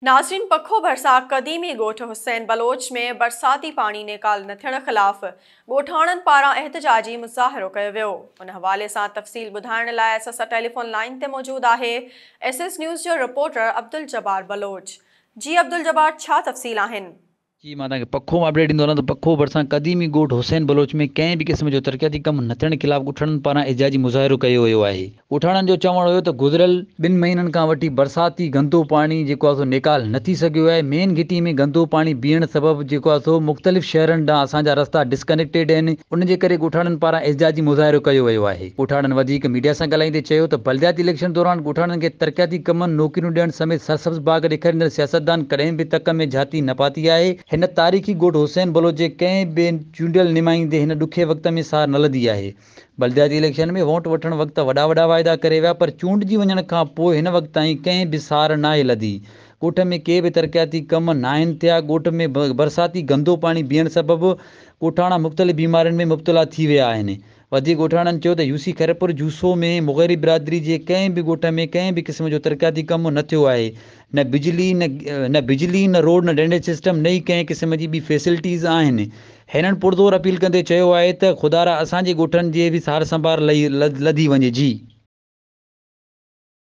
नाज़रीन, पखो भरसा क़दीमी ॻोठ हुसैन बलोच में बरसाती पानी निकाल न थियण ख़िलाफ़ ॻोठाणनि पारां एहतजाजी मुज़ाहिरो कयो वियो। उन हवाले सां तफ़सील ॿुधाइण लाइ असां टेलीफ़ोन लाइन ते मौजूदु आहे SS न्यूज़ जो रिपोर्टर अब्दुल जब्बार बलोच। जी अब्दुल जब्बार, छा तफ़सील आहिनि? जी मां तव्हांखे पखो मां अपडेट ॾींदो रहंदो। पखो भरिसां क़दीमी ॻोठ हुसैन बलोच में कंहिं बि क़िस्म जो तरक़ियाती कमु न थियण ख़िलाफ़ ॻोठाणनि पारां एहतजाजी मुज़ाहिरो कयो वियो आहे। ॻोठाणनि जो चवणु हुयो त गुज़िरियल 2 महीननि खां वठी बरसाती गंदो पाणी जेको आहे सो निकाल न थी सघियो आहे। मेन घिटी में गंदो पाणी बीहण सबबु जेको आहे सो मुख़्तलिफ़ शहरनि ॾांहुं असांजा रस्ता डिस्कनेक्टेड आहिनि। उनजे करे ॻोठाणनि पारां एहतजाजी मुज़ाहिरो कयो वियो आहे। ॻोठाणनि वधीक मीडिया सां ॻाल्हाईंदे चयो त बलदियाती इलेक्शन दौरान ॻोठाणनि खे तरक़ियाती कमनि नौकरियूं ॾियण समेत सरसब्ज़ बाग़ ॾेखारींदड़ सियासतदान कॾहिं बि तक में जाती न पाती आहे। हिन तारीख़ी ॻोठ हुसैन बलोच जे कंहिं बि चूंडियल नुमाइंदे हिन ॾुखे वक़्त में सार न लधी आहे। बलदियाती इलेक्शन में वोट वठण वक़्तु वॾा वाइदा करे विया, पर चूंडिजी वञण खां पोइ हिन वक़्त ताईं कंहिं बि सार नाहे लधी। ॻोठ में के बि तरक़ियाती कम न आहिनि थिया। ॻोठ में बरसाती गंदो पाणी बीहण सबबु ॻोठाणा मुख़्तलिफ़ बीमारियुनि में मुब्तला थी विया आहिनि। वधीक ॻोठाणनि चयो त यूसी खैरपुर जूसो में मुग़ैरी बिरादरी जे कंहिं बि ॻोठ में कंहिं बि क़िस्म जो तरक़ियाती कमु न थियो आहे। न बिजली न रोड न ड्रेनेज सिस्टम नई कंहिं क़िस्म जी ॿी फैसिलिटीज़ आहिनि। हिननि पुरज़ोर अपील कंदे चयो आहे त ख़ुदारा असांजे ॻोठनि जे बि सार संभाल लधी वञे। जी।